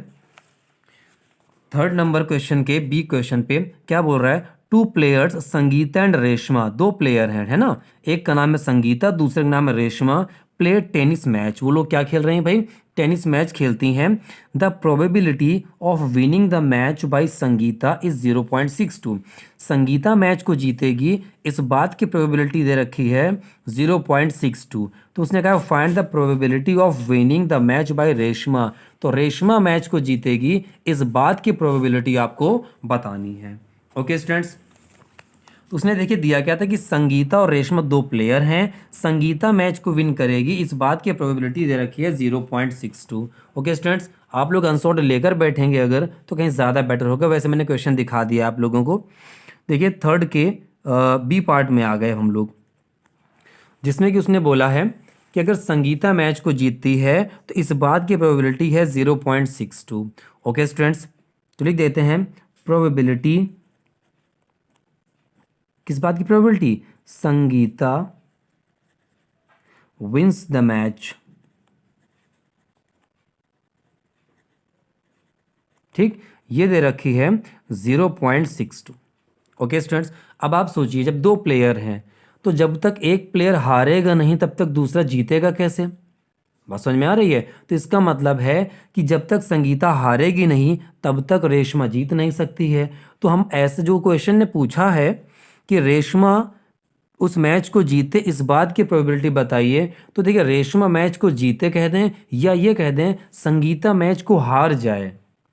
थर्ड नंबर क्वेश्चन के बी क्वेश्चन पे क्या बोल रहा है, two players Sangeeta and Reshma, दो प्लेयर हैं, है ना, एक का नाम है संगीता, दूसरे का नाम है रेशमा, प्ले टेनिस मैच, वो लोग क्या खेल रहे हैं भाई, टेनिस मैच खेलती हैं। The probability of winning the match by Sangeeta is 0.62, Sangeeta match को जीतेगी इस बात की प्रोबेबिलिटी दे रखी है 0.62, तो उसने कहा find the probability of winning the match by Reshma, तो रेशमा मैच को जीतेगी इस बात की प्रोबेबिलिटी आपको बतानी है। ओके स्टूडेंट्स, तो उसने देखिए दिया क्या था कि संगीता और रेशमा दो प्लेयर हैं, संगीता मैच को विन करेगी इस बात की प्रोबेबिलिटी दे रखी है 0.62। ओके स्टूडेंट्स, आप लोग आंसर लेकर बैठेंगे अगर तो कहीं ज़्यादा बेटर होगा। वैसे मैंने क्वेश्चन दिखा दिया आप लोगों को। देखिए थर्ड के बी पार्ट में आ गए हम लोग, जिसमें कि उसने बोला है कि अगर संगीता मैच को जीतती है तो इस बात की प्रोबेबिलिटी है 0.62। ओके स्टूडेंट्स, तो लिख देते हैं प्रोबेबिलिटी, किस बात की probability, Sangeeta wins the match. ठीक, ये दे रखी है 0.62। ओके स्टूडेंट्स, अब आप सोचिए जब दो प्लेयर हैं तो जब तक एक प्लेयर हारेगा नहीं तब तक दूसरा जीतेगा कैसे, बात समझ में आ रही है। तो इसका मतलब है कि जब तक संगीता हारेगी नहीं तब तक रेशमा जीत नहीं सकती है। तो हम ऐसे जो क्वेश्चन ने पूछा है कि रेशमा उस मैच को जीते इस बात की प्रोबेबिलिटी बताइए, तो देखिए रेशमा मैच को जीते कह दें या ये कह दें संगीता मैच को हार जाए,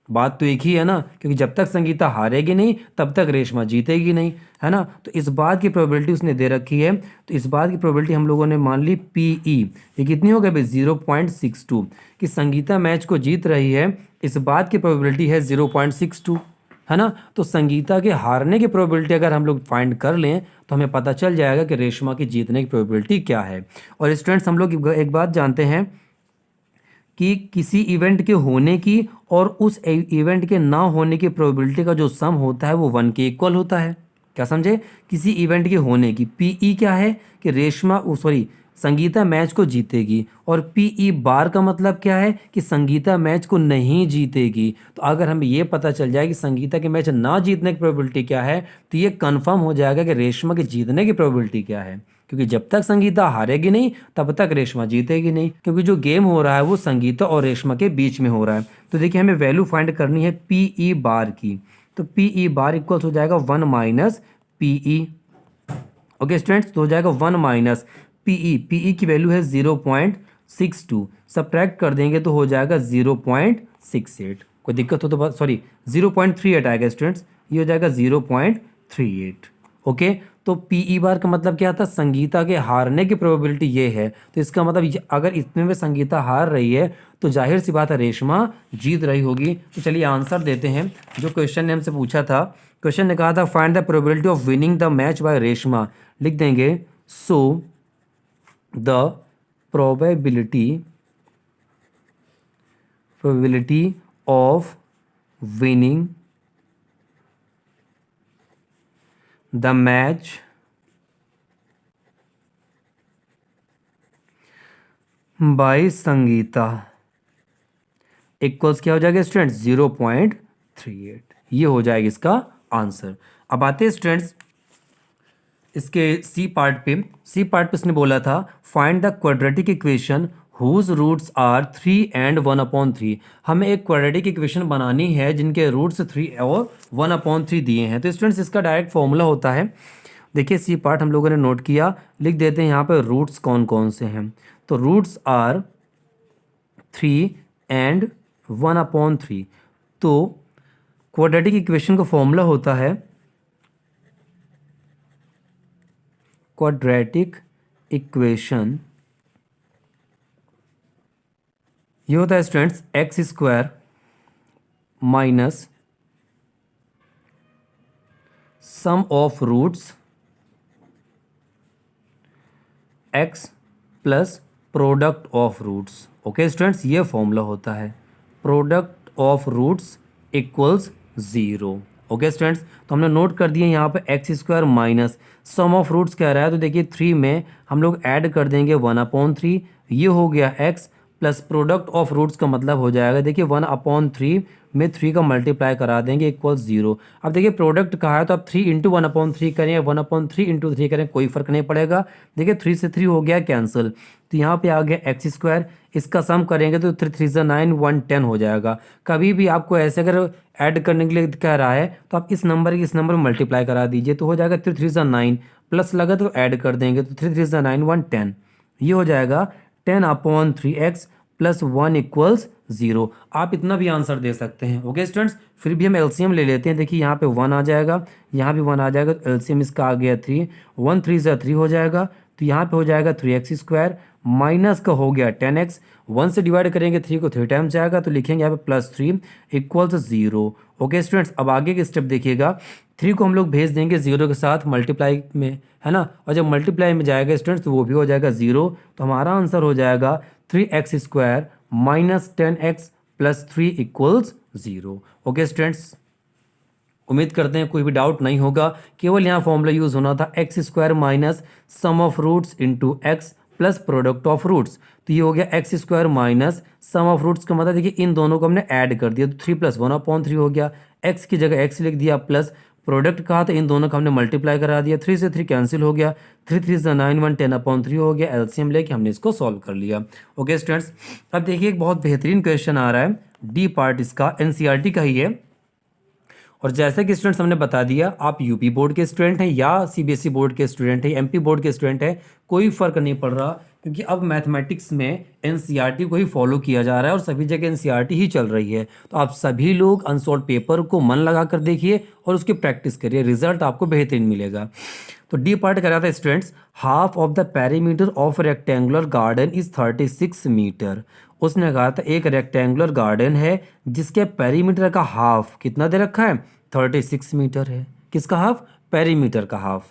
बात तो एक ही है ना, क्योंकि जब तक संगीता हारेगी नहीं तब तक रेशमा जीतेगी नहीं, है ना। तो इस बात की प्रोबेबिलिटी उसने दे रखी है, तो इस बात की प्रोबेबिलिटी हम लोगों ने मान ली पीई, ये कितनी हो गई भाई 0.62, कि संगीता मैच को जीत रही है इस बात की प्रोबेबिलिटी है 0.62, है ना। तो संगीता के हारने की प्रोबेबिलिटी अगर हम लोग फाइंड कर लें तो हमें पता चल जाएगा कि रेशमा की जीतने की प्रोबेबिलिटी क्या है। और स्टूडेंट्स हम लोग एक बात जानते हैं कि किसी इवेंट के होने की और उस इवेंट के ना होने की प्रोबेबिलिटी का जो सम होता है वो 1 के इक्वल होता है। क्या समझे, किसी इवेंट के होने की पीई क्या है कि रेशमा संगीता मैच को जीतेगी, और पीई बार का मतलब क्या है कि संगीता मैच को नहीं जीतेगी। तो अगर हमें ये पता चल जाए कि संगीता के मैच ना जीतने की प्रोबेबिलिटी क्या है तो ये कंफर्म हो जाएगा कि रेशमा के जीतने की प्रोबेबिलिटी क्या है, क्योंकि जब तक संगीता हारेगी नहीं तब तक रेशमा जीतेगी नहीं, क्योंकि जो गेम हो रहा है वो संगीता और रेशमा के बीच में हो रहा है। तो देखिए हमें वैल्यू फाइंड करनी है पीई बार की, तो पीई बार इक्वल्स हो जाएगा 1 माइनस पीई। ओके स्टूडेंट्स, तो हो जाएगा 1 माइनस पीई, पीई की वैल्यू है 0.62, सब्ट्रैक्ट कर देंगे तो हो जाएगा 0.68, कोई दिक्कत हो तो सॉरी 0.38 आएगा स्टूडेंट्स, ये हो जाएगा 0.38। ओके, तो पीई बार का मतलब क्या था, संगीता के हारने की प्रोबेबिलिटी ये है, तो इसका मतलब अगर इतने में संगीता हार रही है तो जाहिर सी बात है रेशमा जीत रही होगी। तो चलिए आंसर देते हैं जो क्वेश्चन ने हमसे पूछा था। क्वेश्चन ने कहा था find the probability of winning the match by Reshma, लिख देंगे so the probability of winning the match by Sangeeta equals क्या हो जाएगा स्टूडेंट्स 0.38, ये हो जाएगा इसका आंसर। अब आते हैं स्टूडेंट्स इसके सी पार्ट पे। सी पार्ट पे इसने बोला था find the quadratic equation whose roots are 3 and 1/3। हमें एक क्वाड्रेटिक इक्वेशन बनानी है जिनके रूट्स 3 और 1/3 दिए हैं। तो स्टूडेंट्स इसका डायरेक्ट फॉर्मूला होता है, देखिए सी पार्ट हम लोगों ने नोट किया, लिख देते हैं यहाँ पे रूट्स कौन कौन से हैं। तो रूट्स आर 3 एंड 1/3। तो क्वाड्रेटिक इक्वेशन का फॉर्मूला होता है, क्वाड्रेटिक इक्वेशन ये होता है students X square minus sum of roots X plus product of roots. Okay students, ये फॉर्मूला होता है product of roots equals 0। Okay students, तो हमने नोट कर दिए यहाँ पे X square minus sum of roots कह रहा है, तो देखिए 3 में हम लोग ऐड कर देंगे 1/3, ये हो गया X plus product of roots का मतलब हो जाएगा, देखिए 1/3 में 3 का मल्टीप्लाई करा देंगे इक्वल 0। अब देखिए प्रोडक्ट कहा है तो आप 3 इंटू 1/3 करें या 1/3 इंटू 3 करें कोई फर्क नहीं पड़ेगा। देखिए 3 से 3 हो गया कैंसिल, तो यहाँ पे आ गया एक्स स्क्वायर, इसका सम करेंगे तो 3 3 9 110 हो जाएगा। कभी भी आपको ऐसे अगर ऐड करने के लिए कह रहा है तो आप इस नंबर में मल्टीप्लाई करा दीजिए तो हो जाएगा 3 3 9, प्लस लगा तो ऐड कर देंगे तो 3 3 9 110, ये हो जाएगा 10/3x प्लस 1 इक्वल्स 0। आप इतना भी आंसर दे सकते हैं। ओके स्टूडेंट्स, फिर भी हम एलसीएम ले लेते हैं। देखिए यहाँ पे 1 आ जाएगा, यहाँ भी 1 आ जाएगा, तो एलसीएम इसका आ गया 3, 1 3 से 3 हो जाएगा, तो यहाँ पे हो जाएगा 3x स्क्वायर माइनस का हो गया 10x, 1 से डिवाइड करेंगे 3 को 3 टाइम्स जाएगा तो लिखेंगे यहाँ पे +3 इक्वल्स 0। ओके स्टूडेंट्स, अब आगे के स्टेप देखिएगा, 3 को हम लोग भेज देंगे 0 के साथ मल्टीप्लाई में, है ना, और जब मल्टीप्लाई में जाएगा स्टूडेंट्स तो वो भी हो जाएगा 0, तो हमारा आंसर हो जाएगा 3x square minus 10x plus 3 equals 0। Okay students, उम्मीद करते हैं कोई भी डाउट नहीं होगा। केवल यहाँ फॉर्मूला यूज होना था X square minus sum of roots into X plus product of roots, तो ये हो गया X square minus sum of roots का मतलब देखिए इन दोनों को हमने ऐड कर दिया तो 3 + 1/3 हो गया, एक्स की जगह एक्स लिख दिया, प्लस प्रोडक्ट कहा तो इन दोनों का हमने मल्टीप्लाई करा दिया, 3 से 3 कैंसिल हो गया, 3 3 से 9 1 10/3 हो गया, एलसीएम लेके हमने इसको सॉल्व कर लिया। ओके स्टूडेंट्स, अब देखिए एक बहुत बेहतरीन क्वेश्चन आ रहा है, डी पार्ट इसका एनसीईआरटी का ही है, और जैसे कि स्टूडेंट्स हमने बता दिया आप यूपी बोर्ड के स्टूडेंट हैं या सीबीएसई बोर्ड के स्टूडेंट हैं, एमपी बोर्ड के स्टूडेंट हैं, कोई फर्क नहीं पड़ रहा, क्योंकि अब मैथमेटिक्स में एनसीईआरटी को ही फॉलो किया जा रहा है और सभी जगह एनसीईआरटी ही चल रही है। तो आप सभी लोग अनसॉल्व पेपर को मन लगा कर देखिए और उसकी प्रैक्टिस करिए, रिजल्ट आपको बेहतरीन मिलेगा। तो डी पार्ट कह रहा था students, half of the perimeter of rectangular garden is 36 metre. उसने कहा था एक रेक्टेंगुलर गार्डन है जिसके पेरीमीटर का हाफ कितना दे रखा है, 36 मीटर है। किसका हाफ, पेरीमीटर का हाफ।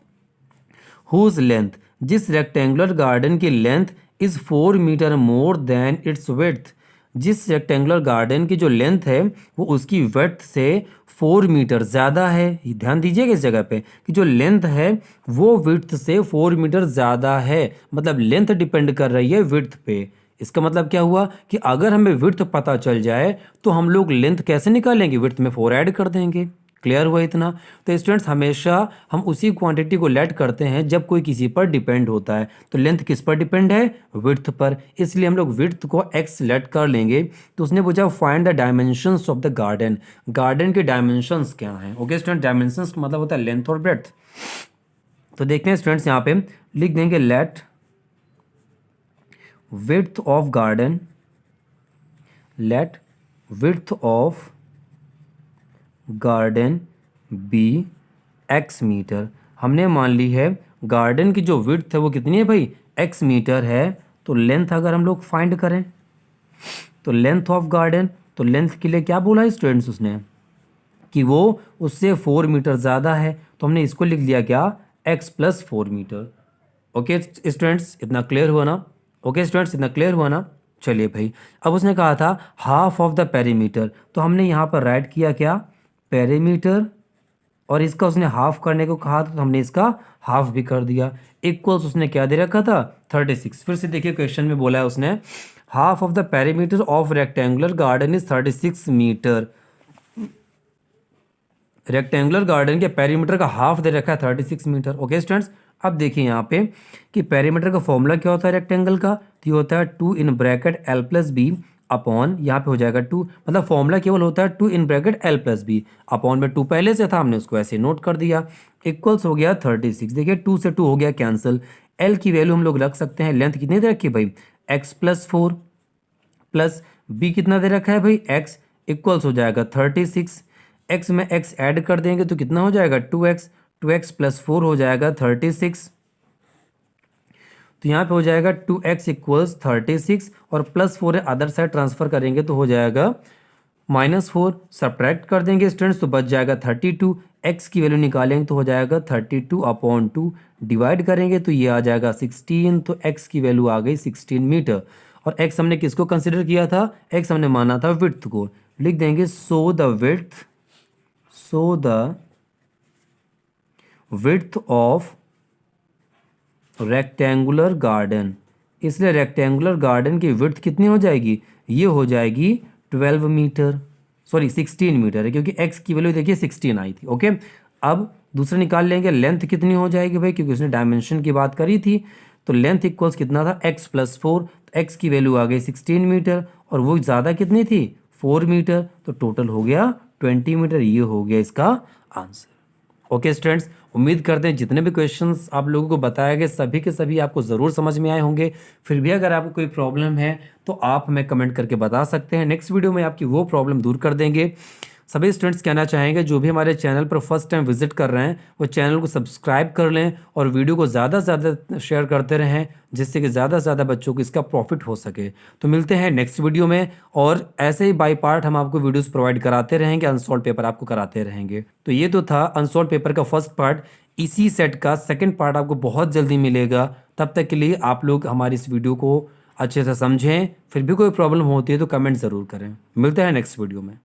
हुज लेंथ, जिस रेक्टेंगुलर गार्डन की length is 4 metre more than its width, जिस रेक्टेंगुलर गार्डन की जो लेंथ है वो उसकी विड्थ से 4 मीटर ज़्यादा है। ध्यान दीजिएगा इस जगह पे कि जो लेंथ है वो विड्थ से 4 मीटर ज़्यादा है, मतलब लेंथ डिपेंड कर रही है विड्थ पे। इसका मतलब क्या हुआ कि अगर हमें विड्थ पता चल जाए तो हम लोग लेंथ कैसे निकालेंगे, विड्थ में 4 ऐड कर देंगे। क्लियर हुआ इतना? तो स्टूडेंट्स हमेशा हम उसी क्वांटिटी को लेट करते हैं जब कोई किसी पर डिपेंड होता है। तो लेंथ किस पर डिपेंड है, विड्थ पर, इसलिए हम लोग विड्थ को x लेट कर लेंगे। तो उसने पूछा find the dimensions of the garden, garden के डायमेंशंस क्या हैं। ओके स्टूडेंट, डायमेंशंस का मतलब होता है लेंथ और ब्रेड्थ। तो देखते हैं स्टूडेंट्स, यहाँ पे लिख देंगे let width of garden, let width of garden be x metre. हमने मान ली है गार्डन की जो विड्थ है वो कितनी है भाई, x मीटर है। तो लेंथ अगर हम लोग फाइंड करें तो लेंथ ऑफ गार्डन, तो लेंथ के लिए क्या बोला स्टूडेंट्स उसने कि वो उससे 4 मीटर ज़्यादा है, तो हमने इसको लिख लिया क्या, x + 4 मीटर। ओके स्टूडेंट्स, इतना क्लियर हुआ ना? ओके स्टूडेंट्स, इतना क्लियर हुआ ना? चलिए भाई, अब उसने कहा था हाफ ऑफ द पेरीमीटर, तो हमने यहाँ पर राइट किया क्या, पेरीमीटर, और इसका उसने हाफ करने को कहा था तो हमने इसका हाफ भी कर दिया। इक्वल्स उसने क्या दे रखा था, 36। फिर से देखिए क्वेश्चन में बोला है उसने half of the perimeter of rectangular garden is 36 metre. Rectangular garden के पेरीमीटर का हाफ दे रखा है 36 मीटर। ओके स्टूडेंट्स, अब देखिए यहाँ पे कि पेरीमीटर का फॉर्मूला क्या होता है रेक्टेंगल का, तो ये होता है 2 in bracket l + b upon, यहाँ पे हो जाएगा 2, मतलब फॉर्मूला केवल होता है 2 in bracket l + b upon में 2 पहले से था, हमने उसको ऐसे नोट कर दिया। इक्वल्स हो गया 36। देखिए 2 से 2 हो गया कैंसिल, l की वैल्यू हम लोग रख सकते हैं, लेंथ कितनी दे रखी है भाई, x + 4 प्लस b कितना दे रखा है भाई, x, इक्वल्स हो जाएगा 36। x में x ऐड कर देंगे तो कितना हो जाएगा, 2x, 2x + 4 हो जाएगा 36। तो यहाँ पे हो जाएगा 2x = 36 और +4 अदर साइड ट्रांसफर करेंगे तो हो जाएगा -4। सब्ट्रैक्ट कर देंगे स्टूडेंट्स तो बच जाएगा 32। x की वैल्यू निकालेंगे तो हो जाएगा 32/2, डिवाइड करेंगे तो ये आ जाएगा 16, तो x की वैल्यू आ गई 16 मीटर। और x हमने किसको कंसिडर किया था, x हमने माना था विड्थ को। लिख देंगे so the width of rectangular garden इसलिए रेक्टेंगुलर गार्डन की विड्थ कितनी हो जाएगी, ये हो जाएगी 12 मीटर, सॉरी 16 मीटर है, क्योंकि x की वैल्यू देखिए 16 आई थी। ओके, अब दूसरा निकाल लेंगे, लेंथ कितनी हो जाएगी भाई, क्योंकि उसने डायमेंशन की बात करी थी, तो लेंथ इक्वल्स कितना था x + 4, तो x की वैल्यू आ गई 16 मीटर और वो ज़्यादा कितनी थी 4 मीटर, तो टोटल हो गया 20 मीटर। ये हो गया इसका आंसर। ओके स्टूडेंट्स, उम्मीद करते हैं जितने भी क्वेश्चंस आप लोगों को बताए गए सभी के सभी आपको ज़रूर समझ में आए होंगे। फिर भी अगर आपको कोई प्रॉब्लम है तो आप हमें कमेंट करके बता सकते हैं, नेक्स्ट वीडियो में आपकी वो प्रॉब्लम दूर कर देंगे। सभी स्टूडेंट्स कहना चाहेंगे जो भी हमारे चैनल पर फर्स्ट टाइम विजिट कर रहे हैं वो चैनल को सब्सक्राइब कर लें और वीडियो को ज़्यादा से ज़्यादा शेयर करते रहें, जिससे कि ज़्यादा से ज़्यादा बच्चों को इसका प्रॉफिट हो सके। तो मिलते हैं नेक्स्ट वीडियो में, और ऐसे ही बाय पार्ट हम आपको वीडियोस प्रोवाइड कराते रहेंगे, अनसॉल्व पेपर आपको कराते रहेंगे। तो ये तो था अनसॉल्व पेपर का फर्स्ट पार्ट। इसी सेट का सेकेंड पार्ट आपको बहुत जल्दी मिलेगा। तब तक के लिए आप लोग हमारी इस वीडियो को अच्छे से समझें। फिर भी कोई प्रॉब्लम होती है तो कमेंट ज़रूर करें। मिलते हैं नेक्स्ट वीडियो में।